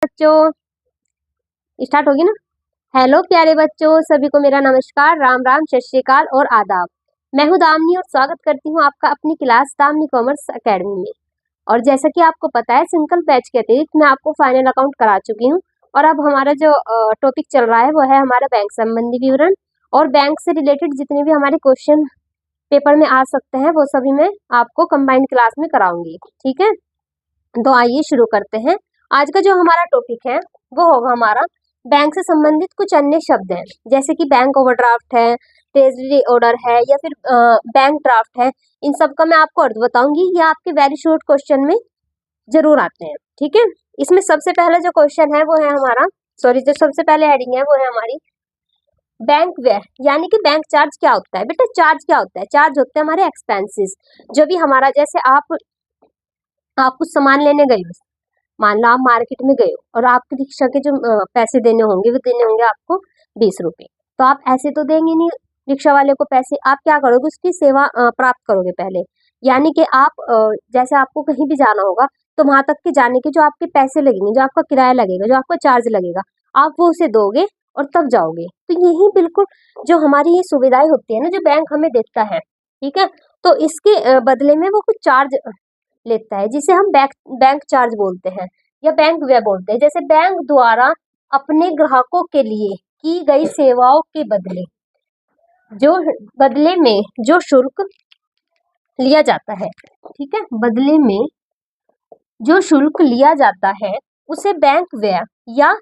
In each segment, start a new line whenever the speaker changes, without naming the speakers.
बच्चों स्टार्ट होगी ना। हेलो प्यारे बच्चों, सभी को मेरा नमस्कार, राम राम, सत श्री अकाल और आदाब। मैं हूं दामिनी और स्वागत करती हूं आपका अपनी क्लास दामिनी कॉमर्स एकेडमी में। और जैसा कि आपको पता है, सिंगल बैच के अतिरिक्त मैं आपको फाइनल अकाउंट करा चुकी हूं। और अब हमारा जो टॉपिक चल रहा है वो है हमारा बैंक संबंधी विवरण। और बैंक से रिलेटेड जितने भी हमारे क्वेश्चन पेपर में आ सकते हैं वो सभी मैं आपको कंबाइंड क्लास में कराऊंगी। ठीक है, तो आइए शुरू करते हैं। आज का जो हमारा टॉपिक है वो होगा हमारा बैंक से संबंधित कुछ अन्य शब्द हैं, जैसे कि बैंक ओवरड्राफ्ट है, ट्रेजरी ऑर्डर है या फिर बैंक ड्राफ्ट है। इन सब का मैं आपको अर्थ बताऊंगी। ये आपके वेरी शॉर्ट क्वेश्चन में जरूर आते हैं। ठीक है, इसमें सबसे पहला जो क्वेश्चन है वो है हमारा, जो सबसे पहले हेडिंग है वो है हमारी बैंक व्यय, यानी कि बैंक चार्ज क्या होता है। बेटा चार्ज क्या होता है? चार्ज होते हैं हमारे एक्सपेंसेस। जो भी हमारा, जैसे आप कुछ सामान लेने गए हो, मान लो आप मार्केट में गए हो और आपके रिक्शा के जो पैसे देने होंगे वो देने होंगे आपको 20 रुपए। तो आप ऐसे तो देंगे नहीं रिक्शा वाले को पैसे, आप क्या करोगे, उसकी सेवा प्राप्त करोगे पहले। यानी कि आप जैसे आपको कहीं भी जाना होगा तो वहां तक के जाने के जो आपके पैसे लगेंगे, जो आपका किराया लगेगा, जो आपका चार्ज लगेगा, आप वो उसे दोगे और तब जाओगे। तो यही बिल्कुल जो हमारी ये सुविधाएं होती है ना, जो बैंक हमें देता है, ठीक है, तो इसके बदले में वो कुछ चार्ज लेता है, जिसे हम बैंक चार्ज बोलते हैं या बैंक व्यय बोलते हैं। जैसे बैंक द्वारा अपने ग्राहकों के लिए की गई सेवाओं के बदले में जो शुल्क लिया जाता है, ठीक है, बदले में जो शुल्क लिया जाता है उसे बैंक व्यय या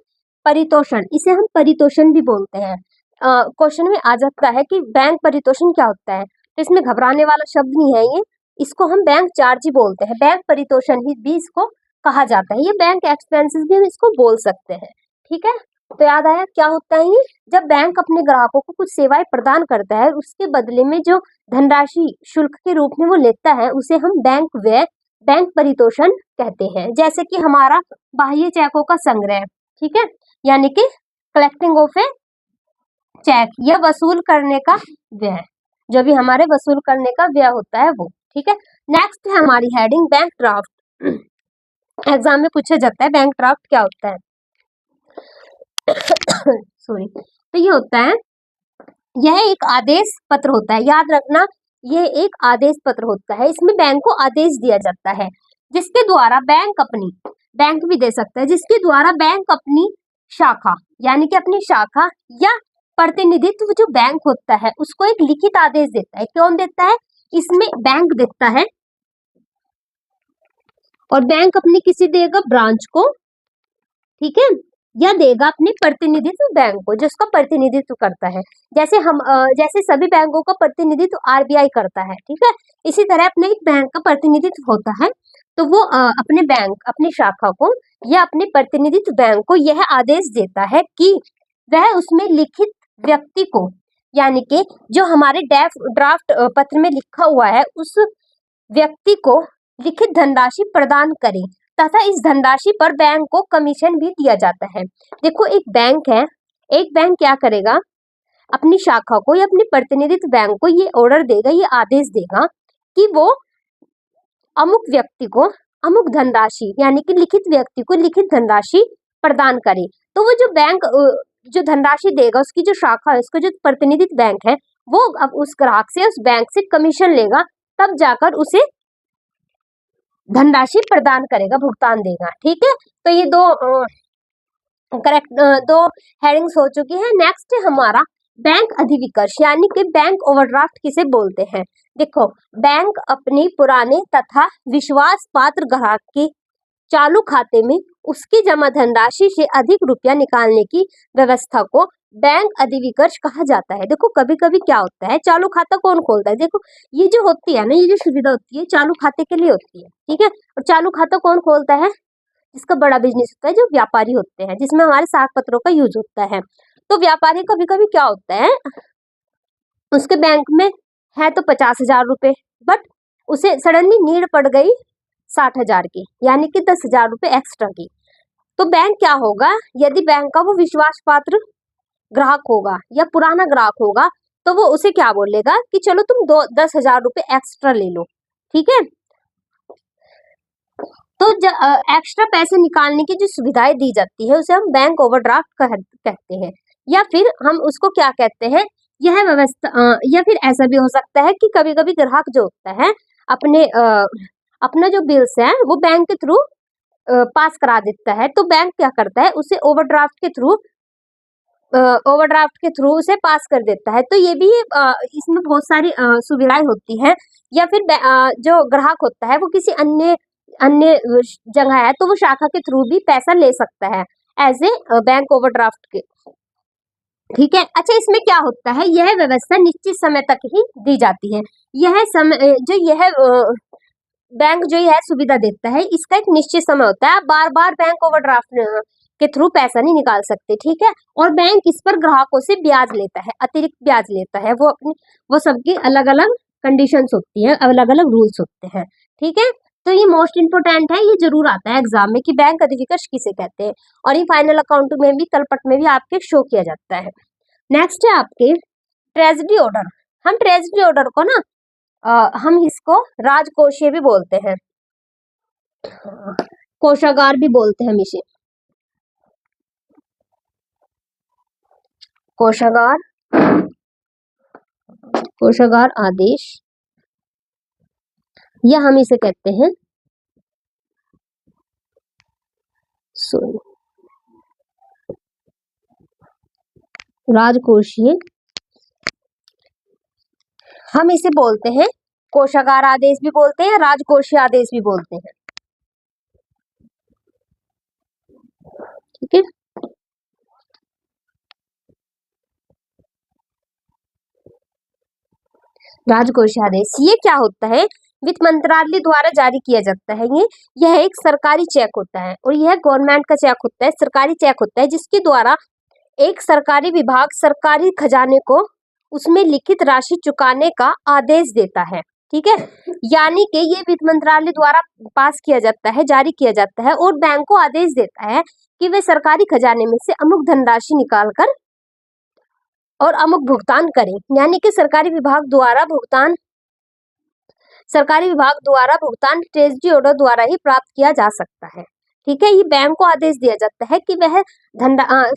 परितोषण, इसे हम परितोषण भी बोलते हैं। क्वेश्चन में आ जाता है कि बैंक परितोषण क्या होता है, तो इसमें घबराने वाला शब्द नहीं है ये, इसको हम बैंक चार्ज ही बोलते हैं। बैंक परितोषण ही भी इसको कहा जाता है। ये बैंक एक्सपेंसेस भी हम इसको बोल सकते हैं। ठीक है, तो याद आया क्या होता है ये? जब बैंक अपने ग्राहकों को कुछ सेवाएं प्रदान करता है, उसके बदले में जो धनराशि शुल्क के रूप में वो लेता है, उसे हम बैंक व्यय, बैंक परितोषण कहते हैं। जैसे कि हमारा बाह्य चेकों का संग्रह, ठीक है, यानी कि कलेक्टिंग ऑफ ए चेक, या वसूल करने का व्यय, जो भी हमारे वसूल करने का व्यय होता है वो। ठीक है, नेक्स्ट है हमारी हेडिंग बैंक ड्राफ्ट। एग्जाम में पूछा जाता है बैंक ड्राफ्ट क्या होता है। सॉरी, तो ये होता है, यह एक आदेश पत्र होता है। याद रखना, ये एक आदेश पत्र होता है। इसमें बैंक को आदेश दिया जाता है जिसके द्वारा बैंक भी दे सकता है, जिसके द्वारा बैंक अपनी शाखा, यानी कि अपनी शाखा या प्रतिनिधित्व जो बैंक होता है उसको एक लिखित आदेश देता है। कौन देता है? इसमें बैंक देता है, और बैंक अपनी किसी देगा ब्रांच को, ठीक है, या देगा अपने प्रतिनिधित्व बैंक को, जिसका प्रतिनिधित्व करता है। जैसे सभी बैंकों का प्रतिनिधित्व आरबीआई करता है, ठीक है, इसी तरह अपने एक बैंक का प्रतिनिधित्व होता है। तो वो अपने बैंक, अपनी शाखा को या अपने प्रतिनिधित्व बैंक को यह आदेश देता है कि वह उसमें लिखित व्यक्ति को, यानी कि जो हमारे ड्राफ्ट पत्र में लिखा हुआ है, उस व्यक्ति को लिखित धनराशि प्रदान करे, तथा इस धनराशि पर बैंक को कमीशन भी दिया जाता है। देखो एक बैंक है, एक बैंक क्या करेगा, अपनी शाखा को या अपने प्रतिनिधित्व बैंक को ये ऑर्डर देगा, ये आदेश देगा कि वो अमुक व्यक्ति को अमुक धनराशि, यानी कि लिखित व्यक्ति को लिखित धनराशि प्रदान करे। तो वो जो बैंक जो धनराशि देगा, उसकी जो शाखा है, उसका जो प्रतिनिधित्व बैंक है, वो अब उस ग्राहक से, उस बैंक से कमीशन लेगा, तब जाकर उसे धनराशि प्रदान करेगा, भुगतान देगा। ठीक है, तो ये दो हेडिंग्स हो चुकी है। नेक्स्ट है हमारा बैंक अधिविकर्ष, यानी कि बैंक ओवरड्राफ्ट किसे बोलते हैं। देखो, बैंक अपने पुराने तथा विश्वास पात्र ग्राहक के चालू खाते में उसकी जमा धनराशि से अधिक रुपया निकालने की व्यवस्था को बैंक अधिविकर्ष कहा जाता है। देखो कभी कभी क्या होता है, चालू खाता कौन खोलता है? देखो ये जो होती है ना, ये जो सुविधा होती है चालू खाते के लिए होती है, ठीक है। और चालू खाता कौन खोलता है? जिसका बड़ा बिजनेस होता है, जो व्यापारी होते हैं, जिसमें हमारे साख पत्रों का यूज होता है। तो व्यापारी कभी कभी क्या होता है, उसके बैंक में है तो 50,000 रुपए, बट उसे सडनली नीड पड़ गई 60,000 की, यानी कि 10,000 रुपए एक्स्ट्रा की। तो बैंक क्या होगा, यदि बैंक का वो विश्वास पात्र ग्राहक होगा या पुराना ग्राहक होगा, तो वो उसे क्या बोलेगा कि चलो तुम 10,000 रुपए एक्स्ट्रा ले लो, ठीक है। तो एक्स्ट्रा पैसे निकालने की जो सुविधाएं दी जाती है उसे हम बैंक ओवरड्राफ्ट कहते हैं, या फिर हम उसको क्या कहते हैं, यह व्यवस्था या फिर ऐसा भी हो सकता है कि कभी कभी ग्राहक जो होता है अपने अपना जो बिल्स है वो बैंक के थ्रू पास करा देता है, तो बैंक क्या करता है उसे ओवरड्राफ्ट के थ्रू उसे पास कर देता है। तो ये भी इसमें बहुत सारी सुविधाएं होती हैं, या फिर जो ग्राहक होता है वो किसी अन्य अन्य जगह है तो वो शाखा के थ्रू भी पैसा ले सकता है एज ए बैंक ओवरड्राफ्ट के। ठीक है, अच्छा इसमें क्या होता है, यह व्यवस्था निश्चित समय तक ही दी जाती है। यह समय जो यह बैंक जो यह सुविधा देता है इसका एक निश्चित समय होता है, आप बार बार बैंक ओवरड्राफ्ट के थ्रू पैसा नहीं निकाल सकते। ठीक है, और बैंक इस पर ग्राहकों से ब्याज लेता है, अतिरिक्त ब्याज लेता है। वो सबकी अलग अलग कंडीशंस होती है, अलग अलग रूल्स होते हैं। ठीक है, तो ये मोस्ट इंपोर्टेंट है, ये जरूर आता है एग्जाम में कि बैंक अधिविकर्ष किसे कहते हैं, और ये फाइनल अकाउंट में भी तलपट में भी आपके शो किया जाता है। नेक्स्ट है आपके ट्रेजरी ऑर्डर। हम ट्रेजरी ऑर्डर को ना हम इसको राजकोषीय भी बोलते हैं, कोषागार भी बोलते हैं हम इसे, कोषागार आदेश, या हम इसे कहते हैं राजकोषीय, हम इसे बोलते हैं कोषागार आदेश भी बोलते हैं, राजकोषीय आदेश भी बोलते हैं। ठीक है, राजकोषीय आदेश ये क्या होता है, वित्त मंत्रालय द्वारा जारी किया जाता है। यह एक सरकारी चेक होता है, और यह गवर्नमेंट का चेक होता है, सरकारी चेक होता है, जिसके द्वारा एक सरकारी विभाग सरकारी खजाने को उसमें लिखित राशि चुकाने का आदेश देता है। ठीक है, यानी कि ये वित्त मंत्रालय द्वारा पास किया जाता है, जारी किया जाता है, और बैंक को आदेश देता है कि वे सरकारी खजाने में से अमुक धनराशि निकाल कर और अमुक भुगतान करें। यानी कि सरकारी विभाग द्वारा भुगतान ट्रेजरी ऑर्डर द्वारा ही प्राप्त किया जा सकता है। ठीक है, ये बैंक को आदेश दिया जाता है कि वह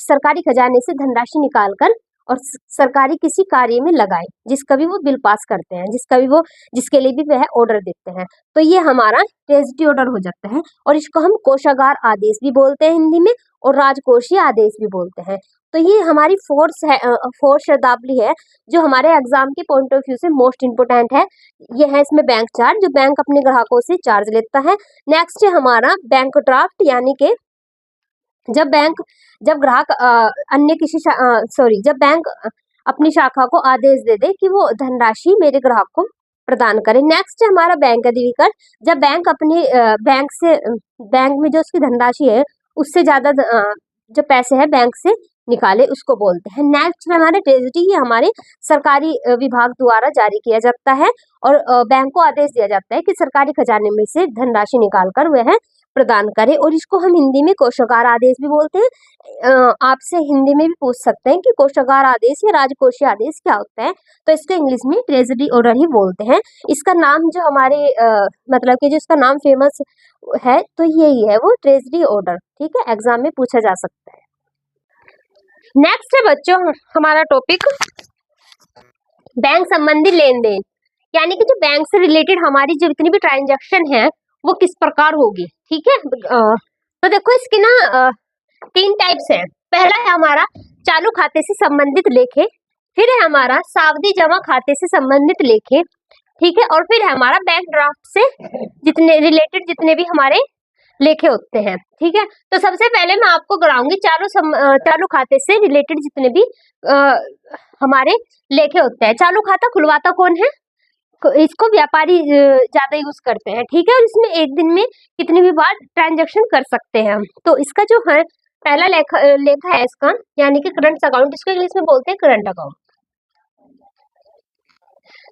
सरकारी खजाने से धनराशि निकालकर और सरकारी किसी कार्य में लगाए, जिसका भी वो बिल पास करते हैं, जिसके लिए भी वह ऑर्डर देते हैं। तो ये हमारा ट्रेजरी ऑर्डर हो जाता है, और इसको हम कोषागार आदेश भी बोलते हैं हिंदी में, और राजकोषीय आदेश भी बोलते हैं। तो ये हमारी फोर्थ शब्दावली है जो हमारे एग्जाम के पॉइंट ऑफ व्यू से मोस्ट इंपोर्टेंट है। ये है इसमें बैंक चार्ज, जो बैंक अपने ग्राहकों से चार्ज लेता है। नेक्स्ट है हमारा बैंक ड्राफ्ट, यानी कि जब ग्राहक जब बैंक अपनी शाखा को आदेश दे दे कि वो धनराशि मेरे ग्राहक को प्रदान करे। नेक्स्ट है हमारा बैंक अधिविकर्ष, जब बैंक अपने बैंक में जो उसकी धनराशि है उससे ज्यादा जो पैसे है बैंक से निकाले, उसको बोलते हैं। नेक्स्ट है हमारे ट्रेजरी, ये हमारे सरकारी विभाग द्वारा जारी किया जाता है, और बैंक को आदेश दिया जाता है कि सरकारी खजाने में से धनराशि निकालकर वह प्रदान करे, और इसको हम हिंदी में कोषागार आदेश भी बोलते हैं। आपसे हिंदी में भी पूछ सकते हैं कि कोषागार आदेश या राजकोषीय आदेश क्या होता है, तो इसको इंग्लिश में ट्रेजरी ऑर्डर ही बोलते हैं। इसका नाम जो हमारे मतलब कि जो इसका नाम फेमस है तो यही है वो ट्रेजरी ऑर्डर। ठीक है, एग्जाम में पूछा जा सकता है। नेक्स्ट है बच्चों हमारा टॉपिक बैंक संबंधी लेन देन, यानी कि जो बैंक से रिलेटेड हमारी जो जितनी भी ट्रांजैक्शन है वो किस प्रकार होगी। ठीक है, तो देखो इसके ना 3 टाइप्स है। पहला है हमारा चालू खाते से संबंधित लेखे, फिर है हमारा सावधि जमा खाते से संबंधित लेखे, ठीक है, और फिर है हमारा बैंक ड्राफ्ट से जितने भी हमारे लेखे होते हैं। ठीक है, तो सबसे पहले मैं आपको कराऊंगी चालू खाते से रिलेटेड जितने भी हमारे लेखे होते हैं। चालू खाता खुलवाता कौन है, इसको व्यापारी ज्यादा यूज करते हैं। ठीक है, और इसमें एक दिन में कितनी भी बार ट्रांजैक्शन कर सकते हैं हम। तो इसका जो है पहला लेखा है इसका, यानी कि करंट अकाउंट, इसको इंग्लिश में बोलते हैं करंट अकाउंट।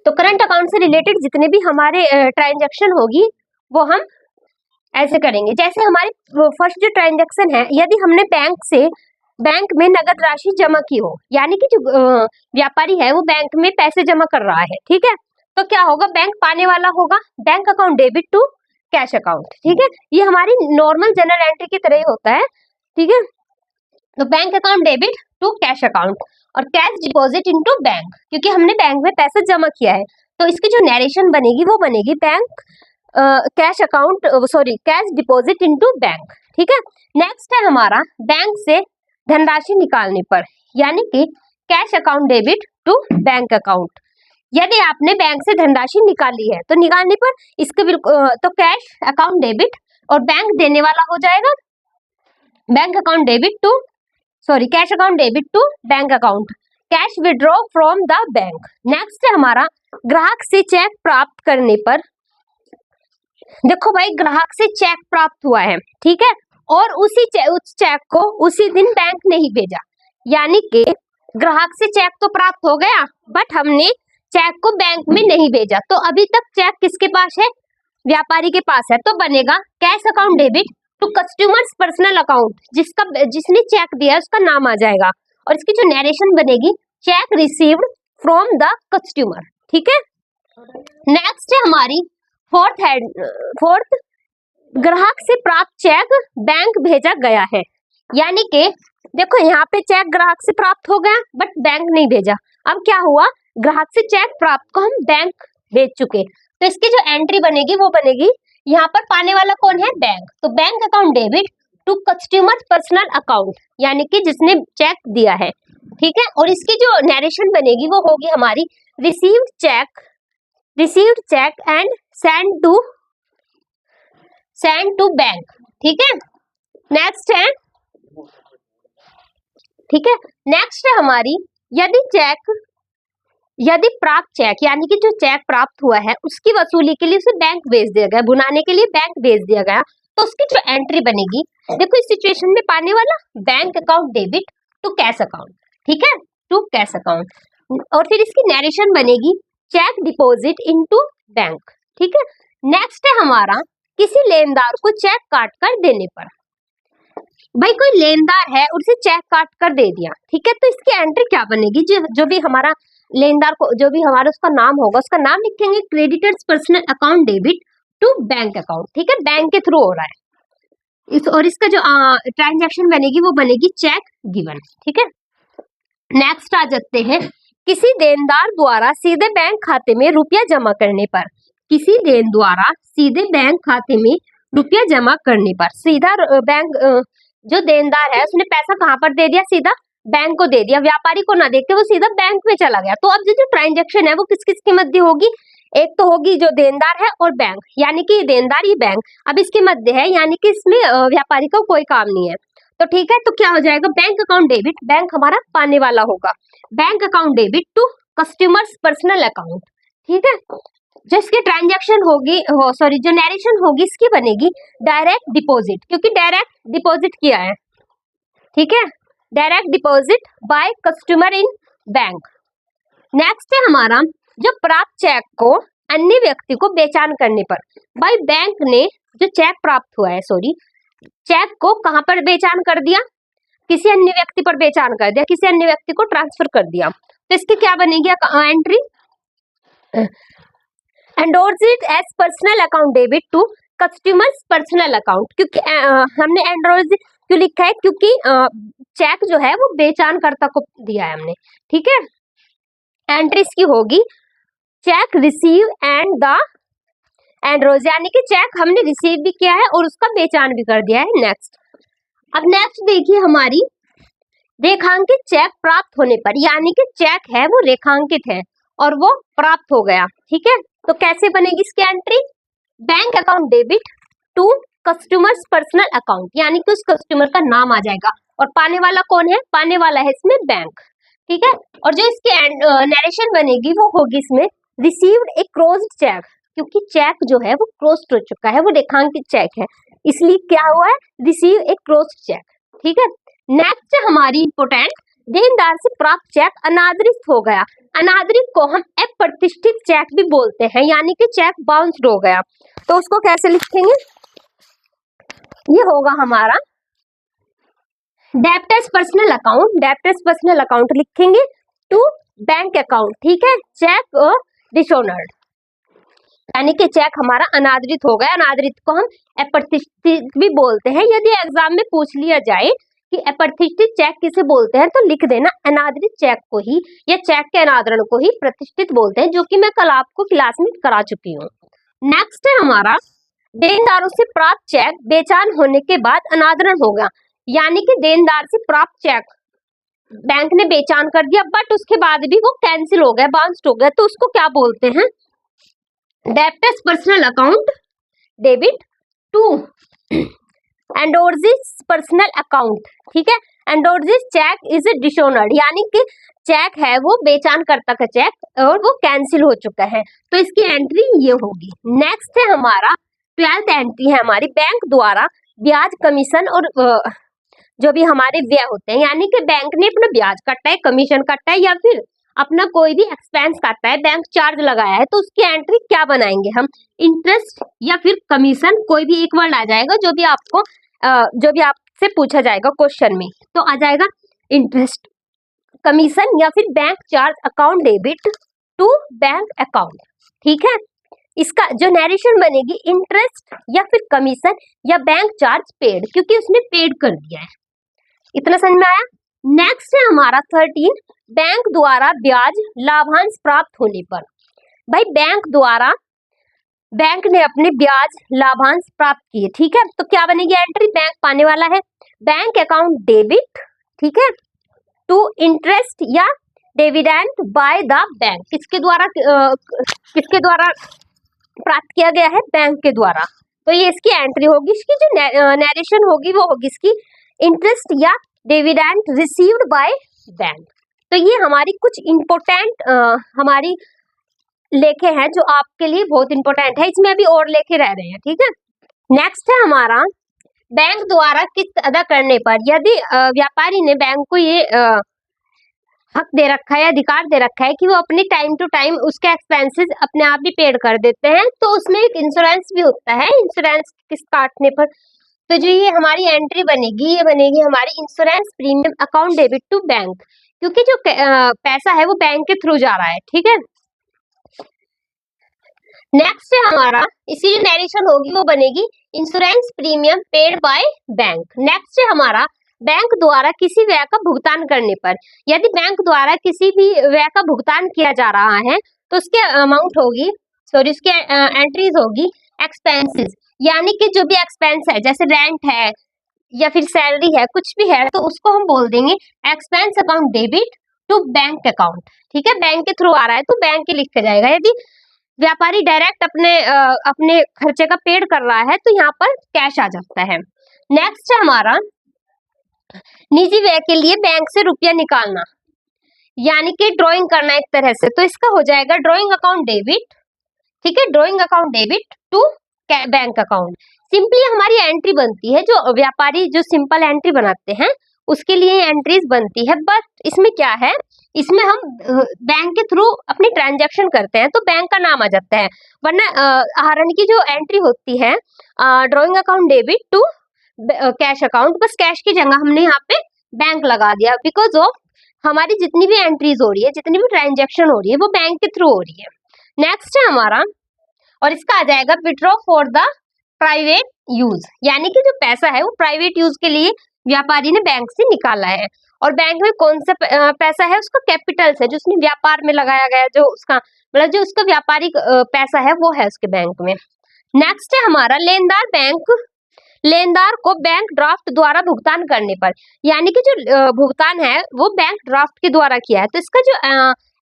तो करंट अकाउंट से रिलेटेड जितने भी हमारे ट्रांजैक्शन होगी वो हम ऐसे करेंगे। जैसे हमारी फर्स्ट जो ट्रांजैक्शन है, यदि हमने बैंक में नगद राशि जमा की हो, यानी कि जो व्यापारी है वो बैंक में पैसे जमा कर रहा है। ठीक है, तो क्या होगा, बैंक पाने वाला होगा bank account debit to cash account. ठीक है, ये हमारी नॉर्मल जनरल एंट्री की तरह ही होता है। ठीक है, तो bank account debit to cash account और कैश डिपॉजिट इनटू बैंक, क्योंकि हमने बैंक में पैसा जमा किया है। तो इसकी जो नरेशन बनेगी वो बनेगी bank cash account sorry cash deposit into bank. ठीक है, नेक्स्ट है हमारा बैंक से धनराशि निकालने पर, यानी कि cash account debit to bank account. यदि आपने बैंक से धनराशि निकाली है तो निकालने पर इसके तो कैश अकाउंट डेबिट और बैंक देने वाला हो जाएगा bank account debit to cash account debit to bank account, cash withdraw from the bank. Next है हमारा ग्राहक से चेक प्राप्त करने पर। देखो भाई, ग्राहक से चेक प्राप्त हुआ है, ठीक है, और उस चेक को उसी दिन बैंक नहीं भेजा, यानी कि ग्राहक से चेक तो प्राप्त हो गया बट हमने चेक को बैंक में नहीं भेजा, तो अभी तक चेक किसके पास है? व्यापारी के पास है। तो बनेगा cash account debit to customers personal account, जिसने चेक दिया है उसका नाम आ जाएगा, और इसकी जो नरेशन बनेगी check received from the customer. ठीक है, नेक्स्ट है हमारी फोर्थ ग्राहक से प्राप्त चेक बैंक भेजा गया है, यानी कि देखो यहाँ पे चेक ग्राहक से प्राप्त हो गया बट बैंक नहीं भेजा। अब क्या हुआ, ग्राहक से चेक प्राप्त को हम बैंक भेज चुके, तो इसकी जो एंट्री बनेगी वो बनेगी, यहाँ पर पाने वाला कौन है? बैंक। तो bank account debit to customer personal account, यानी कि जिसने चेक दिया है। ठीक है, और इसकी जो नरेशन बनेगी वो होगी हमारी received cheque and send to bank. ठीक है, नेक्स्ट है हमारी यदि प्राप्त चेक, यानी कि जो चेक प्राप्त हुआ है उसकी वसूली के लिए उसे बैंक भेज दिया गया, भुनाने के लिए बैंक भेज दिया गया, तो उसकी जो एंट्री बनेगी, देखो इस सिचुएशन में पाने वाला bank account debit to cash account. ठीक है, टू कैश अकाउंट, और फिर इसकी नरेशन बनेगी चेक डिपॉजिट इनटू बैंक। ठीक है, नेक्स्ट है हमारा किसी लेनदार को चेक काट कर देने पर। भाई कोई लेनदार है, उसे चेक काट कर दे दिया, ठीक है, तो इसकी एंट्री क्या बनेगी? जो भी हमारा लेनदार को, जो भी हमारा उसका नाम होगा, उसका नाम लिखेंगे creditors personal account debit to bank account. ठीक है, बैंक के थ्रू हो रहा है और इसका जो ट्रांजैक्शन बनेगी वो बनेगी चेक गिवन। ठीक है, नेक्स्ट आ जाते हैं किसी देनदार द्वारा सीधे बैंक खाते में रुपया जमा करने पर। किसी देन द्वारा सीधे बैंक खाते में रुपया जमा करने पर, सीधा बैंक जो देनदार है उसने पैसा कहाँ पर दे दिया? सीधा बैंक को दे दिया, व्यापारी को ना देके वो सीधा बैंक में चला गया। तो अब जो ट्रांजैक्शन है वो किस किस के मध्य होगी? एक तो होगी जो देनदार है और बैंक, यानी कि देनदार ये बैंक अब इसके मध्य है, यानी कि इसमें व्यापारी का कोई काम नहीं है। तो ठीक है, तो क्या हो जाएगा? बैंक अकाउंट डेबिट, बैंक हमारा पाने वाला होगा, bank account debit to customers personal account. ठीक है, जिसकी ट्रांजैक्शन होगी जो नरेशन होगी इसकी बनेगी डायरेक्ट डिपॉजिट, क्योंकि डायरेक्ट डिपॉजिट किया है। ठीक है, direct deposit by customer in bank. Next है हमारा जो प्राप्त चेक को अन्य व्यक्ति को बेचान करने पर। भाई बैंक ने जो चेक प्राप्त हुआ है, चेक को कहां पर बेचान कर दिया? किसी अन्य व्यक्ति पर बेचान कर दिया, किसी अन्य व्यक्ति को ट्रांसफर कर दिया, तो इसकी क्या बनेगी entry? Endorse it as personal account debit to customers personal account. क्योंकि हमने एंडोर्स क्यों लिखा है? क्योंकि चेक जो है वो बेचानकर्ता को दिया है हमने। ठीक है, एंट्री इसकी होगी check receive and the endorse, यानी कि चेक हमने रिसीव भी किया है और उसका बेचान भी कर दिया है। अब नेक्स्ट देखिए हमारी रेखांकित चेक प्राप्त होने पर, यानी कि चेक है वो रेखांकित है और वो प्राप्त हो गया। ठीक है, तो कैसे बनेगी इसकी entry? Bank account debit to customers personal account, यानी कि उस कस्टमर का नाम आ जाएगा और पाने वाला कौन है? पाने वाला है इसमें बैंक। ठीक है, और जो इसकी नरेशन बनेगी वो होगी इसमें रिसीव्ड ए क्लोज्ड चेक, क्योंकि चेक जो है वो क्लोज्ड हो चुका है, वो रेखांकित चेक है, इसलिए क्या हुआ है? Receive a closed cheque. ठीक है, नेक्स्ट हमारी इंपोर्टेंट, देनदार से प्राप्त चेक अनादरित हो गया। अनादरित को हम अप्रतिष्ठित चेक भी बोलते हैं, यानी कि चेक बाउंस्ड हो गया, तो उसको कैसे लिखेंगे? ये होगा हमारा डेब्टर्स पर्सनल अकाउंट लिखेंगे टू बैंक अकाउंट। ठीक है, चेक डिसऑनर्ड। यानी कि चेक हमारा अनादरित हो गया। अनादरित को हम अप्रतिष्ठित भी बोलते हैं। यदि एग्जाम में पूछ लिया जाए कि अप्रतिष्ठित चेक किसे बोलते हैं, तो लिख देना अनादरित चेक को ही या चेक के अनादरण को ही प्रतिष्ठित बोलते हैं, जो कि मैं कल आपको क्लास में करा चुकी हूँ। नेक्स्ट है हमारा देनदारों से प्राप्त चेक बेचान होने के बाद अनादरण हो गया। यानी कि देनदार से प्राप्त चेक बैंक ने बेचान कर दिया, बट उसके बाद भी वो कैंसिल हो गया, बाउंस्ड हो गया, तो उसको क्या बोलते हैं? Debtors personal account debit to endorsees personal account. ठीक है, एंडोर्सिस चेक इज डिसऑनर्ड, यानी कि चेक है वो बेचानकर्ता का चेक और वो कैंसिल हो चुका है, तो इसकी एंट्री ये होगी। नेक्स्ट है हमारा 12th एंट्री है हमारी, बैंक द्वारा ब्याज कमीशन और जो भी हमारे व्यय होते हैं, यानी कि बैंक ने अपना ब्याज काटा है, कमीशन काटा है, या फिर अपना कोई भी एक्सपेंस काटा है, बैंक चार्ज लगाया है, तो उसकी एंट्री क्या बनाएंगे हम? इंटरेस्ट या फिर कमीशन, कोई भी एक वर्ड आ जाएगा जो भी आपसे पूछा जाएगा क्वेश्चन में, तो आ जाएगा इंटरेस्ट, कमीशन या फिर bank charge account debit to bank account. ठीक है, इसका जो नरेशन बनेगी इंटरेस्ट या फिर कमीशन या बैंक चार्ज पेड, क्योंकि उसने पेड कर दिया है। इतना समझ में आया? नेक्स्ट है हमारा 13 बैंक द्वारा ब्याज लाभांश प्राप्त होने पर। भाई बैंक ने अपने ब्याज लाभांश प्राप्त किए। ठीक है, तो क्या बनेगी एंट्री? बैंक पाने वाला है, बैंक अकाउंट डेबिट, ठीक है, टू इंटरेस्ट या डिविडेंड बाय द बैंक। किसके द्वारा प्राप्त किया गया है? बैंक के द्वारा। तो ये इसकी एंट्री होगी। इसकी जो नरेशन होगी वो होगी इसकी इंटरेस्ट या डिविडेंड रिसीव्ड बाय बैंक। तो ये हमारी कुछ इंपोर्टेंट हमारी लेखे हैं जो आपके लिए बहुत इंपॉर्टेंट है। इसमें अभी और लेखे रह रहे हैं। ठीक है, नेक्स्ट है हमारा बैंक द्वारा किस्त अदा करने पर। यदि व्यापारी ने बैंक को ये हक दे रखा है, अधिकार दे रखा है कि वो अपने टाइम टू टाइम उसके एक्सपेंसेस अपने आप भी पेड कर देते हैं, तो उसमें एक इंश्योरेंस भी होता है, इंश्योरेंस किस्त काटने पर। तो जो ये हमारी एंट्री बनेगी, ये बनेगी हमारी insurance premium account debit to bank, क्योंकि जो पैसा है वो बैंक के थ्रू जा रहा है। ठीक है, नेक्स्ट है हमारा, इसी जो नरेशन होगी वो बनेगी insurance premium paid by bank. Next है हमारा बैंक द्वारा किसी व्यय का भुगतान करने पर। यदि बैंक द्वारा किसी भी व्यय का भुगतान किया जा रहा है तो उसके अमाउंट होगी, सॉरी उसके एंट्रीज होगी एक्सपेंसेस, यानी कि जो भी एक्सपेंस है, जैसे रेंट है या फिर सैलरी है, कुछ भी है, तो उसको हम बोल देंगे expense account debit to bank account. ठीक है, बैंक के थ्रू आ रहा है तो बैंक के लिख के जाएगा। यदि व्यापारी डायरेक्ट अपने खर्चे का पेड कर रहा है तो यहाँ पर कैश आ जाता है। नेक्स्ट है हमारा निजी व्यय के लिए बैंक से रुपया निकालना, यानी कि ड्रॉइंग करना एक तरह से, तो इसका हो जाएगा ड्रॉइंग अकाउंट डेबिट। ठीक है, drawing account debit to bank account. Simply हमारी एंट्री बनती है, जो व्यापारी जो सिंपल एंट्री बनाते हैं उसके लिए एंट्रीज बनती है, बट इसमें क्या है, इसमें हम बैंक के थ्रू अपनी ट्रांजैक्शन करते हैं तो बैंक का नाम आ जाता है। वरना आहरण की जो एंट्री होती है drawing account debit to cash account, बस कैश की जगह हमने यहाँ पे बैंक लगा दिया, बिकॉज ऑफ हमारी जितनी भी एंट्रीज हो रही है, जितनी भी ट्रांजैक्शन हो रही है वो बैंक के थ्रू हो रही है। नेक्स्ट है हमारा, और इसका आ जाएगा withdraw for the private use, यानी कि जो पैसा है वो प्राइवेट यूज के लिए व्यापारी ने बैंक से निकाला है। और बैंक में कौन सा पैसा है? उसका कैपिटल है, जो उसने व्यापार में लगाया गया, जो उसका मतलब जो उसका व्यापारिक पैसा है वो है उसके बैंक में। नेक्स्ट है हमारा लेनदार को बैंक ड्राफ्ट द्वारा भुगतान करने पर, यानी कि जो भुगतान है वो बैंक ड्राफ्ट के द्वारा किया है, तो इसका जो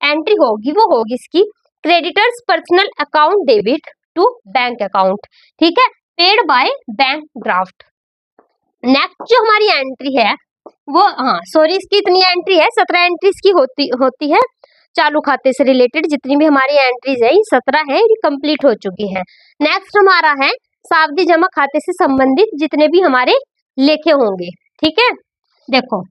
एंट्री होगी वो होगी इसकी creditors personal account debit to bank account. ठीक है, paid by bank draft. Next जो हमारी एंट्री है वो इसकी इतनी एंट्री है, 17 एंट्रीज की होती है। चालू खाते से रिलेटेड जितनी भी हमारी एंट्रीज है, ये 17 है, ये कंप्लीट हो चुकी है। नेक्स्ट हमारा है सावधि जमा खाते से संबंधित जितने भी हमारे लेखे होंगे। ठीक है, देखो,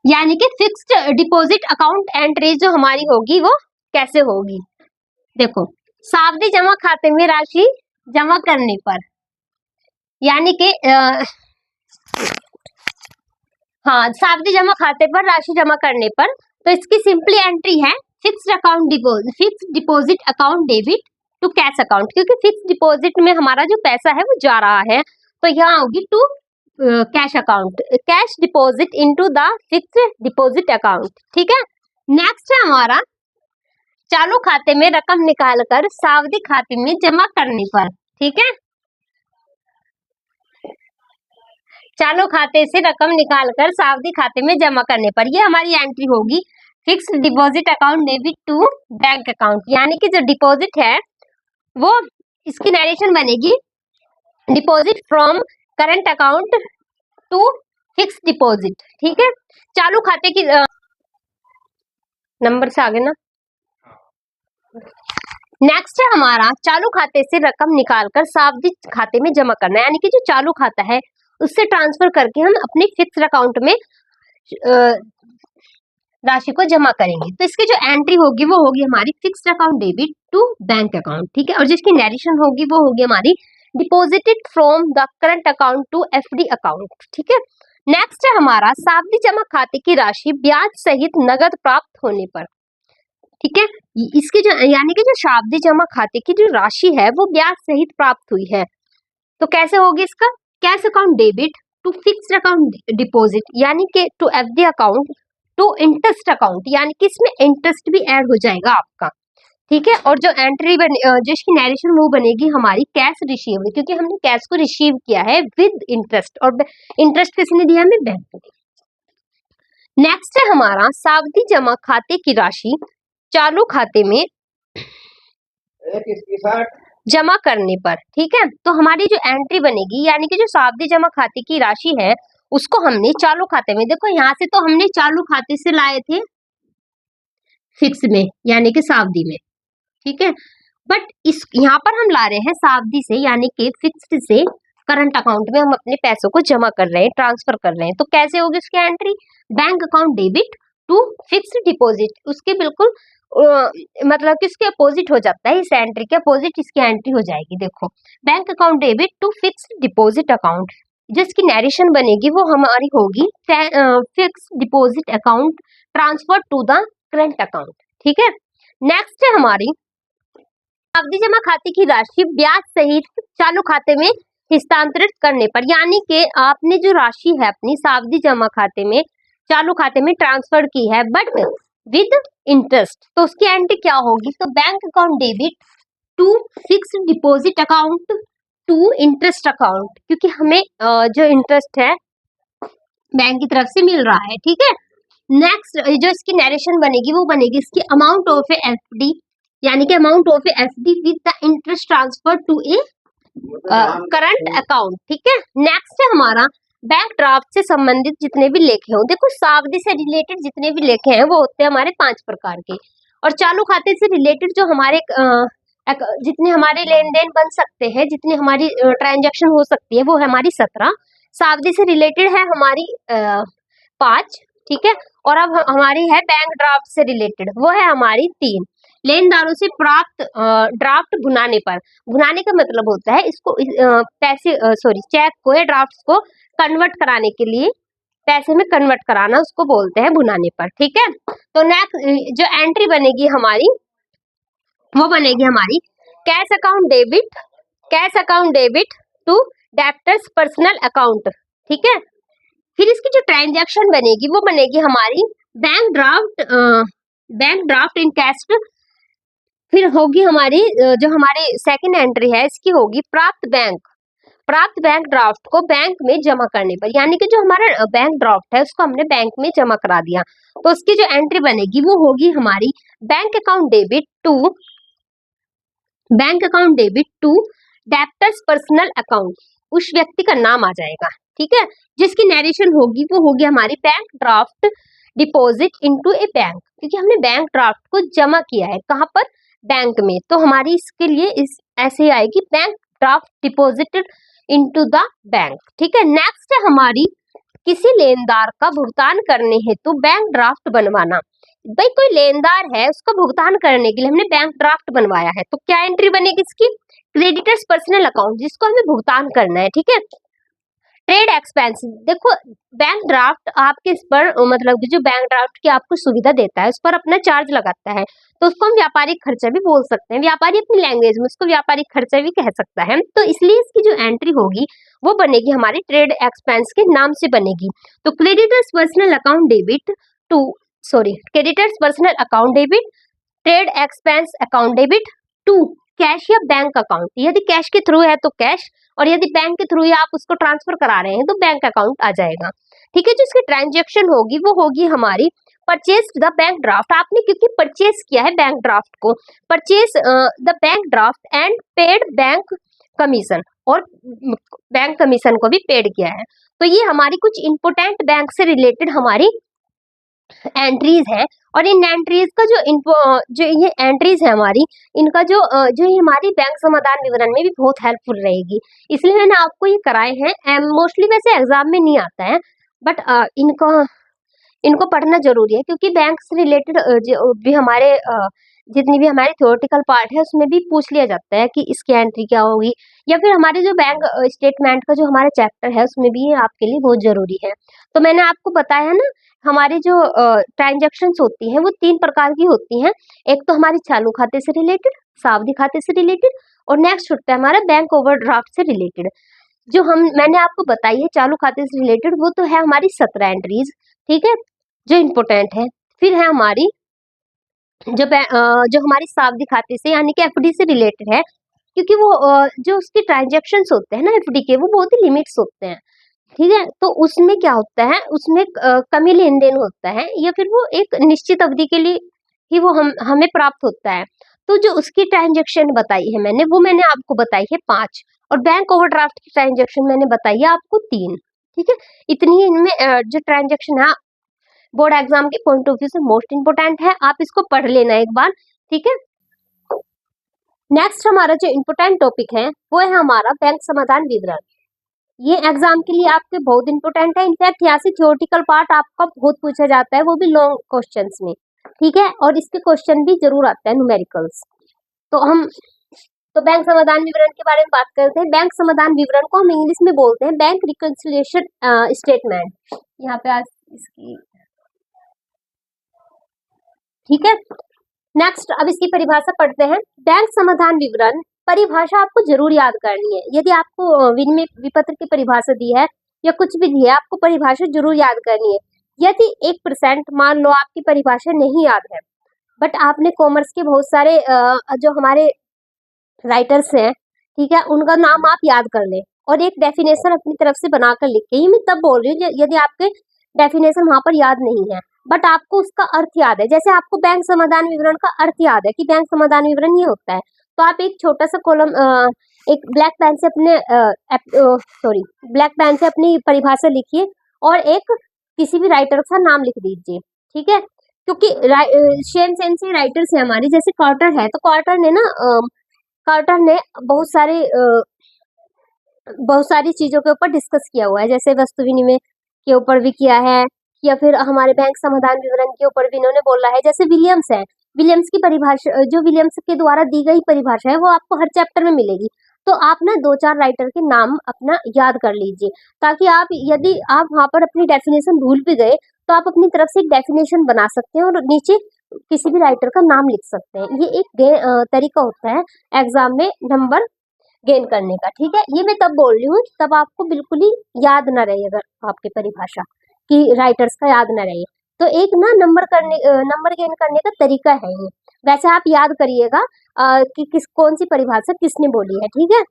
यानी कि फिक्स्ड डिपॉजिट अकाउंट एंट्रीज जो हमारी होगी वो कैसे होगी? देखो, सावधि जमा खाते में राशि जमा करने पर, यानी कि सावधि जमा खाते पर राशि जमा करने पर, तो इसकी सिंपली एंट्री है fixed deposit account debit to cash account, क्योंकि फिक्स डिपॉजिट में हमारा जो पैसा है वो जा रहा है, तो यहाँ होगी to cash account, cash deposit into the fix deposit account. ठीक है, नेक्स्ट है हमारा चालू खाते में रकम निकालकर सावधि खाते में जमा करने पर। ठीक है, चालू खाते से रकम निकालकर सावधि खाते में जमा करने पर, ये हमारी एंट्री होगी fix deposit account debit to bank account, यानी कि जो डिपॉजिट है वो इसकी नरेशन बनेगी deposit from current account to fix deposit. ठीक है, चालू खाते की नंबर से आगे ना, नेक्स्ट है हमारा चालू खाते से रकम निकालकर सावधि खाते में जमा करना, यानी कि जो चालू खाता है उससे ट्रांसफर करके हम अपने फिक्स अकाउंट में राशि को जमा करेंगे। तो इसकी जो एंट्री होगी वो होगी हमारी fixed account debit to bank account. ठीक है, और जिसकी नरेशन होगी वो होगी हमारी deposited from the current account to FD account. ठीक है, नेक्स्ट है हमारा सावधि जमा खाते की राशि ब्याज सहित नगद प्राप्त होने पर। ठीक है, इसकी जो यानी कि जो सावधि जमा खाते की जो राशि है वो ब्याज सहित प्राप्त हुई है, तो कैसे होगी इसका, cash account debit to fixed account deposit, यानी कि to FD account to interest account, यानी कि इसमें इंटरेस्ट भी ऐड हो जाएगा आपका। ठीक है, और जो एंट्री जो इसकी नरेशन वो बनेगी हमारी कैश रिसीव, क्योंकि हमने कैश को रिसीव किया है विद इंटरेस्ट, और इंटरेस्ट किसने दिया, हमें बैंक ने। नेक्स्ट है हमारा सावधि जमा खाते की राशि चालू खाते में जमा करने पर। ठीक है, तो हमारी जो एंट्री बनेगी, यानी कि जो सावधि जमा खाते की राशि है उसको हमने चालू खाते में, देखो यहाँ से तो हमने चालू खाते से लाए थे फिक्स में, यानी कि सावधि में। ठीक है, बट इस यहाँ पर हम ला रहे हैं सावधि से, यानी कि फिक्स्ड से करंट अकाउंट में हम अपने पैसों को जमा कर रहे हैं, ट्रांसफर कर रहे हैं, तो कैसे होगी उसकी entry, bank account debit to fixed deposit, उसके बिल्कुल मतलब कि इसके अपोजिट हो जाता है, इस एंट्री के अपोजिट इसकी एंट्री हो जाएगी। देखो, bank account debit to fixed deposit account, जिसकी नरेशन बनेगी वो हमारी होगी fix deposit account transfer to the current account. ठीक है, नेक्स्ट है हमारी सावधि जमा खाते की राशि ब्याज सहित चालू खाते में हस्तांतरित करने पर, यानी कि आपने जो राशि है अपनी सावधि जमा खाते में चालू खाते में ट्रांसफर की है बट विद इंटरेस्ट, तो उसकी एंट्री क्या होगी, तो bank account debit to fix deposit account to interest account, क्योंकि हमें जो इंटरेस्ट है बैंक की तरफ से मिल रहा है। ठीक है, नेक्स्ट जो इसकी नरेशन बनेगी वो बनेगी इसकी अमाउंट ऑफ ए एफडी, यानी कि amount of a FD with the interest transfer to a current account. ठीक है, नेक्स्ट है हमारा बैंक ड्राफ्ट से संबंधित जितने भी लेखे हो, देखो सावधि से रिलेटेड जितने भी लेखे हैं वो होते हैं हमारे 5 प्रकार के, और चालू खाते से रिलेटेड जो हमारे जितने हमारे लेन देन बन सकते हैं, जितनी हमारी ट्रांजैक्शन हो सकती है वो है हमारी 17, सावधि से रिलेटेड है हमारी 5। ठीक है, और अब हमारी है बैंक ड्राफ्ट से रिलेटेड, वो है हमारी 3। लेनदारों से प्राप्त ड्राफ्ट भुनाने पर, भुनाने का मतलब होता है इसको पैसे चेक को या ड्राफ्ट को कन्वर्ट कराने के लिए, पैसे में कन्वर्ट कराना उसको बोलते हैं भुनाने पर। ठीक है, तो नेक्स्ट जो एंट्री बनेगी हमारी वो बनेगी हमारी cash account debit to debtors personal account. ठीक है, फिर इसकी जो ट्रांजैक्शन बनेगी वो बनेगी हमारी बैंक ड्राफ्ट इन कैश, फिर होगी हमारी जो हमारी सेकंड एंट्री है इसकी होगी प्राप्त बैंक ड्राफ्ट को बैंक में जमा करने पर, यानी कि जो हमारा बैंक ड्राफ्ट है उसको हमने बैंक में जमा करा दिया, तो उसकी जो एंट्री बनेगी वो होगी हमारी bank account debit to debtors personal account, उस व्यक्ति का नाम आ जाएगा। ठीक है, जिसकी नरेशन होगी वो होगी हमारी बैंक ड्राफ्ट डिपॉजिट इनटू ए बैंक, क्योंकि हमने बैंक ड्राफ्ट को जमा किया है कहाँ पर, बैंक में, तो हमारी इसके लिए इस ऐसे आएगी bank draft deposited into the bank. ठीक है, नेक्स्ट है हमारी किसी लेनदार का भुगतान करने हेतु बैंक ड्राफ्ट बनवाना, भाई कोई लेनदार है उसका भुगतान करने के लिए हमने बैंक ड्राफ्ट बनवाया है, तो क्या एंट्री बनेगी इसकी, क्रेडिटर्स पर्सनल अकाउंट, जिसको हमें भुगतान करना है। ठीक है, ट्रेड एक्सपेंसेस, देखो बैंक ड्राफ्ट आपके इस पर मतलब जो बैंक ड्राफ्ट की आपको सुविधा देता है उस पर अपना चार्ज लगाता है, तो उसको हम व्यापारिक खर्चा भी बोल सकते हैं। व्यापारी अपनी लैंग्वेज में उसको व्यापारिक खर्चा भी कह सकता है। तो इसलिए इसकी जो एंट्री होगी वो बनेगी हमारी ट्रेड एक्सपेंस के नाम से बनेगी। तो creditors personal account debit to creditors personal account debit, trade expense account debit to cash या बैंक अकाउंट। यदि कैश के थ्रू है तो कैश, और यदि बैंक के थ्रू आप उसको ट्रांसफर करा रहे हैं तो बैंक अकाउंट आ जाएगा। ठीक है, जो इसकी ट्रांजेक्शन होगी वो होगी हमारी परचेज द बैंक ड्राफ्ट। आपने क्योंकि परचेज किया है बैंक ड्राफ्ट को, purchase the bank draft and paid bank commission, और बैंक कमीशन को भी पेड किया है। तो ये हमारी कुछ इंपोर्टेंट बैंक से रिलेटेड हमारी एंट्रीज है। और इन एंट्रीज का जो ये एंट्रीज है हमारी, इनका जो ये हमारी बैंक समाधान विवरण में भी बहुत हेल्पफुल रहेगी, इसलिए मैंने आपको ये कराए हैं। मोस्टली वैसे एग्जाम में नहीं आता है, बट इनको पढ़ना जरूरी है, क्योंकि बैंक से रिलेटेड जो भी हमारे जितनी भी हमारी थ्योरेटिकल पार्ट है उसमें भी पूछ लिया जाता है कि इसकी एंट्री क्या होगी, या फिर हमारे जो बैंक स्टेटमेंट का जो हमारा चैप्टर है उसमें भी ये आपके लिए बहुत जरूरी है। तो मैंने आपको बताया ना, हमारी जो ट्रांजेक्शन्स होती हैं वो 3 प्रकार की होती हैं। एक तो हमारी चालू खाते से रिलेटेड, सावधि खाते से रिलेटेड, और नेक्स्ट होता है हमारा बैंक ओवरड्राफ्ट से रिलेटेड। जो मैंने आपको बताई है चालू खाते से रिलेटेड, वो तो है हमारी 17 एंट्रीज, ठीक है, जो इम्पोर्टेंट है। फिर है हमारी जो हमारी सावधि खाते से यानी कि एफडी से रिलेटेड है, क्योंकि वो जो उसके ट्रांजेक्शन्स होते हैं ना एफडी के, वो बहुत ही लिमिट्स होते हैं। ठीक है, तो उसमें क्या होता है, उसमें कमी लेन देन होता है, या फिर वो एक निश्चित अवधि के लिए ही वो हमें प्राप्त होता है। तो जो उसकी ट्रांजेक्शन बताई है मैंने, वो मैंने आपको बताई है 5, और बैंक ओवरड्राफ्ट की ट्रांजेक्शन मैंने बताई है आपको 3। ठीक है, इतनी इनमें जो ट्रांजेक्शन है बोर्ड एग्जाम के पॉइंट ऑफ व्यू से मोस्ट इंपोर्टेंट है, आप इसको पढ़ लेना एक बार। ठीक है, नेक्स्ट हमारा जो इम्पोर्टेंट टॉपिक है वो है हमारा बैंक समाधान विवरण। ये एग्जाम के लिए आपके बहुत इंपॉर्टेंट है। इनफैक्ट यहाँ से थ्योरेटिकल पार्ट आपका बहुत पूछा जाता है, वो भी लॉन्ग क्वेश्चंस में। ठीक है, और इसके क्वेश्चन भी जरूर आते हैं न्यूमेरिकल्स। तो बैंक समाधान विवरण के बारे में बात करते हैं। बैंक समाधान विवरण को हम इंग्लिश में बोलते हैं बैंक रिकंसिलिएशन स्टेटमेंट। यहाँ पे आज इसकी, ठीक है, नेक्स्ट अब इसकी परिभाषा पढ़ते हैं। बैंक समाधान विवरण परिभाषा आपको जरूर याद करनी है। यदि आपको विनिमय विपत्र की परिभाषा दी है या कुछ भी दी है, आपको परिभाषा जरूर याद करनी है। यदि 1% मान लो आपकी परिभाषा नहीं याद है, बट आपने कॉमर्स के बहुत सारे जो हमारे राइटर्स हैं, ठीक है, उनका नाम आप याद कर लें और एक डेफिनेशन अपनी तरफ से बनाकर लिख के। ये मैं तब बोल रही हूँ यदि आपके डेफिनेशन वहां पर याद नहीं है, बट आपको उसका अर्थ याद है। जैसे आपको बैंक समाधान विवरण का अर्थ याद है कि बैंक समाधान विवरण ये होता है, तो आप एक छोटा सा कॉलम एक ब्लैक पेन से अपनी परिभाषा लिखिए और एक किसी भी राइटर का नाम लिख दीजिए। ठीक है, क्योंकि सेम से राइटर्स है हमारे, जैसे कार्टर है, तो कार्टर ने बहुत सारी चीजों के ऊपर डिस्कस किया हुआ है, जैसे वस्तु विनिमय के ऊपर भी किया है, या फिर हमारे बैंक समाधान विवरण के ऊपर भी इन्होंने बोला है। जैसे विलियम्स है, विलियम्स की परिभाषा, जो विलियम्स के द्वारा दी गई परिभाषा है वो आपको हर चैप्टर में मिलेगी। तो आप ना 2-4 राइटर के नाम अपना याद कर लीजिए, ताकि यदि आप वहां पर अपनी डेफिनेशन भूल भी गए तो आप अपनी तरफ से एक डेफिनेशन बना सकते हैं और नीचे किसी भी राइटर का नाम लिख सकते हैं। ये एक तरीका होता है एग्जाम में नंबर गेन करने का। ठीक है, ये मैं तब बोल रही हूँ तब आपको बिल्कुल ही याद ना रहे, अगर आपकी परिभाषा की राइटर्स का याद ना रहे तो एक ना नंबर गेन करने का तरीका है ये। वैसे आप याद करिएगा कि कौन सी परिभाषा किसने बोली है। ठीक है,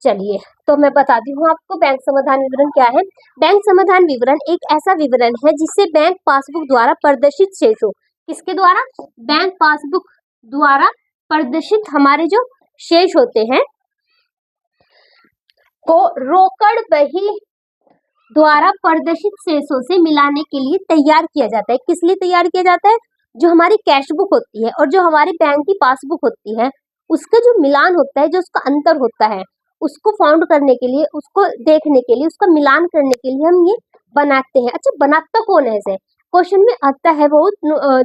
चलिए तो मैं बताती हूँ आपको बैंक समाधान विवरण क्या है। बैंक समाधान विवरण एक ऐसा विवरण है जिससे बैंक पासबुक द्वारा प्रदर्शित शेषों, किसके द्वारा, बैंक पासबुक द्वारा प्रदर्शित हमारे जो शेष होते हैं को रोकड़ बही द्वारा प्रदर्शित शेषों से मिलाने के लिए तैयार किया जाता है। किस लिए तैयार किया जाता है, जो हमारी कैश बुक होती है और जो हमारी बैंक की पासबुक होती है उसका जो मिलान होता है, जो उसका अंतर होता है, उसको फाउंड करने के लिए, उसको देखने के लिए, उसका मिलान करने के लिए हम ये बनाते हैं। अच्छा, बनाता कौन है ऐसे क्वेश्चन में आता है बहुत,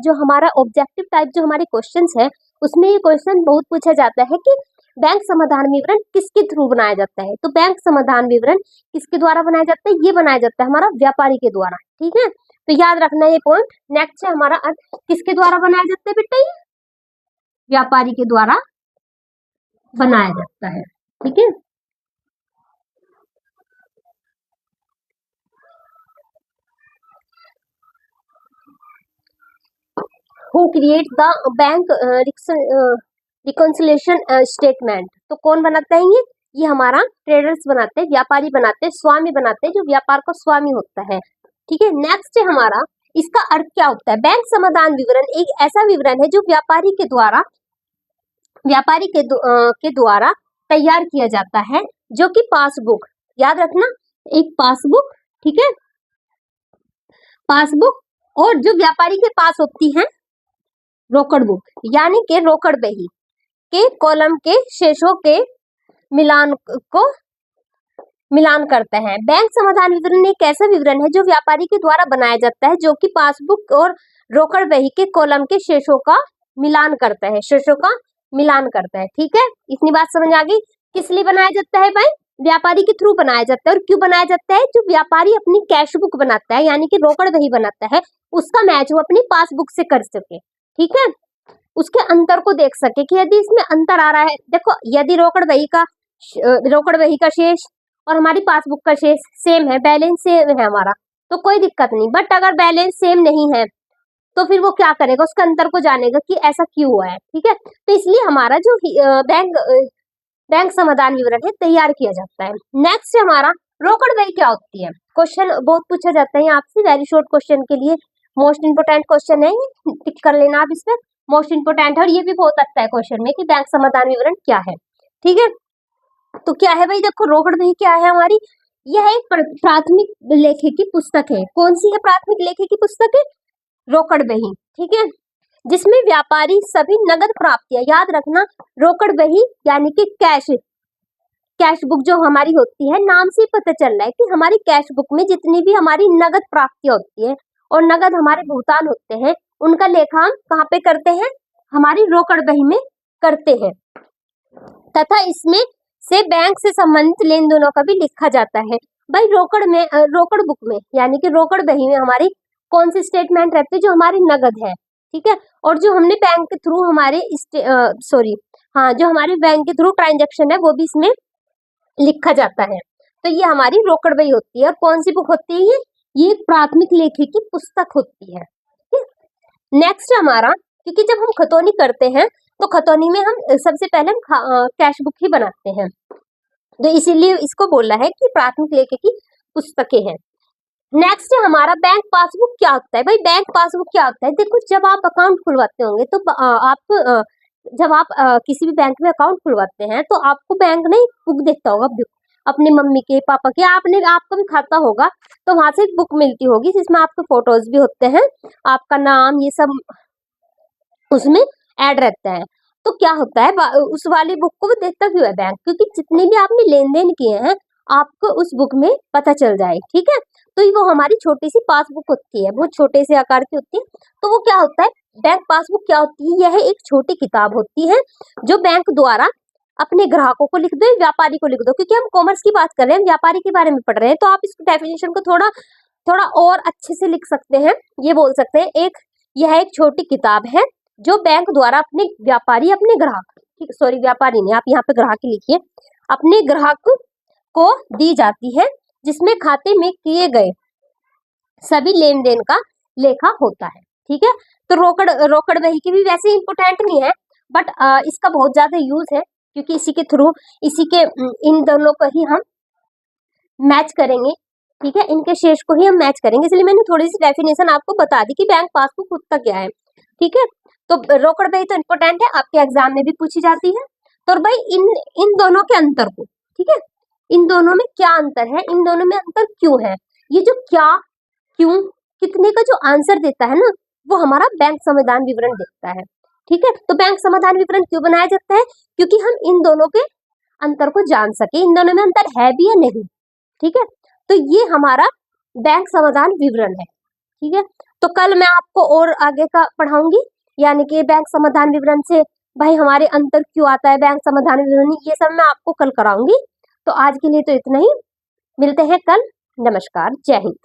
जो हमारा ऑब्जेक्टिव टाइप जो हमारे क्वेश्चंस है उसमें ये क्वेश्चन बहुत पूछा जाता है कि बैंक समाधान विवरण किसके थ्रू बनाया जाता है? तो बैंक समाधान विवरण किसके द्वारा बनाया जाता है? ये बनाया जाता है हमारा व्यापारी के द्वारा। ठीक है, तो याद रखना ये पॉइंट। नेक्स्ट है हमारा किसके द्वारा बनाया जाता है बेटा? ये व्यापारी के द्वारा बनाया जाता है। ठीक है, who create the bank reconciliation statement? तो कौन बनाता है ये हमारा ट्रेडर्स बनाते हैं, व्यापारी बनाते हैं, स्वामी बनाते हैं, जो व्यापार का स्वामी होता है। ठीक है, नेक्स्ट है हमारा, इसका अर्थ क्या होता है? बैंक समाधान विवरण एक ऐसा विवरण है जो व्यापारी के द्वारा तैयार किया जाता है, जो कि पासबुक, याद रखना, एक पासबुक, ठीक है, पासबुक, और जो व्यापारी के पास होती है रोकड़ बुक, यानी कि रोकड़ बही के कॉलम के शेषों के मिलान करते हैं। बैंक समाधान विवरण एक ऐसा विवरण है जो व्यापारी के द्वारा बनाया जाता है, जो कि पासबुक और रोकड़ बही के कॉलम के शेषों का मिलान करता है, ठीक है, इतनी बात समझ आ गई। किस लिए बनाया जाता है भाई? व्यापारी के थ्रू बनाया जाता है। और क्यों बनाया जाता है? जो व्यापारी अपनी कैश बुक बनाता है, यानी कि रोकड़ बही बनाता है, उसका मैच वो अपनी पासबुक से कर सके। ठीक है, उसके अंतर को देख सके कि यदि इसमें अंतर आ रहा है, देखो यदि रोकड़ बही का शेष और हमारी पासबुक का शेष सेम है, बैलेंस सेम है हमारा, तो कोई दिक्कत नहीं। बट अगर बैलेंस सेम नहीं है तो फिर वो क्या करेगा? उसके अंतर को जानेगा कि ऐसा क्यों हुआ है। ठीक है, तो इसलिए हमारा जो बैंक समाधान विवरण है तैयार किया जाता है। नेक्स्ट हमारा रोकड़ बही क्या होती है? क्वेश्चन बहुत पूछा जाता है आपसे, वेरी शॉर्ट क्वेश्चन के लिए मोस्ट इंपोर्टेंट क्वेश्चन है, टिक कर लेना आप, इसमें मोस्ट इंपोर्टेंट है, और ये भी बहुत अच्छा है क्वेश्चन में कि बैंक समाधान विवरण क्या है। ठीक है, तो क्या है भाई? देखो रोकड़ बही क्या है हमारी? यह एक प्राथमिक लेखे की पुस्तक है। कौन सी है प्राथमिक लेखे की पुस्तक? है रोकड़ बही। ठीक है, जिसमें व्यापारी सभी नगद प्राप्तियां, याद रखना, रोकड़ बही यानी कि कैश बुक जो हमारी होती है, नाम से पता चल रहा है कि हमारी कैश बुक में जितनी भी हमारी नगद प्राप्तियां होती है और नगद हमारे भुगतान होते हैं, उनका लेखांकन कहाँ पे करते हैं? हमारी रोकड़ बही में करते हैं, तथा इसमें से बैंक से संबंधित लेन देनों का भी लिखा जाता है। भाई रोकड़ बुक में यानी कि रोकड़ बही में हमारी कौन सी स्टेटमेंट रहती है? जो हमारी नगद है। ठीक है, और जो हमने बैंक के थ्रू जो हमारे बैंक के थ्रू ट्रांजेक्शन है वो भी इसमें लिखा जाता है। तो ये हमारी रोकड़ बही होती है। और कौन सी बुक होती है? ये प्राथमिक लेखे की पुस्तक होती है। नेक्स्ट हमारा, क्योंकि जब हम खतौनी करते हैं तो खतौनी में हम सबसे पहले हम कैश बुक ही बनाते हैं, तो इसीलिए इसको बोला है कि प्राथमिक लेखे की पुस्तकें हैं। नेक्स्ट है हमारा बैंक पासबुक क्या होता है? भाई बैंक पासबुक क्या होता है? देखो जब आप अकाउंट खुलवाते होंगे तो जब आप किसी भी बैंक में अकाउंट खुलवाते हैं तो आपको बैंक ने बुक देता होगा, अपने मम्मी के, पापा के, आपका भी खाता होगा तो वहां से एक बुक मिलती होगी जिसमें आपके फोटोज भी होते हैं, आपका नाम, ये सब उसमें ऐड रहता है। तो क्या होता है, उस वाली बुक को भी देखता क्यों है बैंक? क्योंकि जितने भी आपने लेन देन किए हैं आपको उस बुक में पता चल जाए। ठीक है, तो वो हमारी छोटी सी पासबुक होती है, बहुत छोटे से आकार की होती है। तो वो क्या होता है? बैंक पासबुक क्या होती है? यह एक छोटी किताब होती है जो बैंक द्वारा अपने ग्राहकों को लिख दो, व्यापारी को लिख दो, क्योंकि हम कॉमर्स की बात कर रहे हैं, व्यापारी के बारे में पढ़ रहे हैं, तो आप इस डेफिनेशन को थोड़ा और अच्छे से लिख सकते हैं। ये बोल सकते हैं यह एक छोटी किताब है जो बैंक द्वारा अपने व्यापारी, अपने ग्राहक, व्यापारी नहीं, आप यहाँ पे ग्राहक ही लिखिए, अपने ग्राहक को दी जाती है, जिसमें खाते में किए गए सभी लेन देन का लेखा होता है। ठीक है, तो रोकड़ बही की भी वैसे इंपोर्टेंट नहीं है, बट इसका बहुत ज्यादा यूज है, क्योंकि इन दोनों को ही हम मैच करेंगे। ठीक है, इनके शेष को ही हम मैच करेंगे, इसलिए मैंने थोड़ी सी डेफिनेशन आपको बता दी कि बैंक पासबुक होता क्या है। ठीक है, तो रोकड़ बही तो इंपोर्टेंट है, आपके एग्जाम में भी पूछी जाती है। तो भाई इन दोनों के अंतर को, ठीक है, इन दोनों में क्या अंतर है, इन दोनों में अंतर क्यों है, ये जो क्या, क्यों, कितने का जो आंसर देता है ना, वो हमारा बैंक समाधान विवरण देता है। ठीक है, तो बैंक समाधान विवरण क्यों बनाया जाता है? क्योंकि हम इन दोनों के अंतर को जान सके, इन दोनों में अंतर है भी या नहीं। ठीक है, तो ये हमारा बैंक समाधान विवरण है। ठीक है, तो कल मैं आपको और आगे का पढ़ाऊंगी, यानी कि बैंक समाधान विवरण से भाई हमारे अंतर क्यों आता है, बैंक समाधान विवरणी, ये सब मैं आपको कल कराऊंगी। तो आज के लिए तो इतना ही, मिलते हैं कल। नमस्कार, जय हिंद।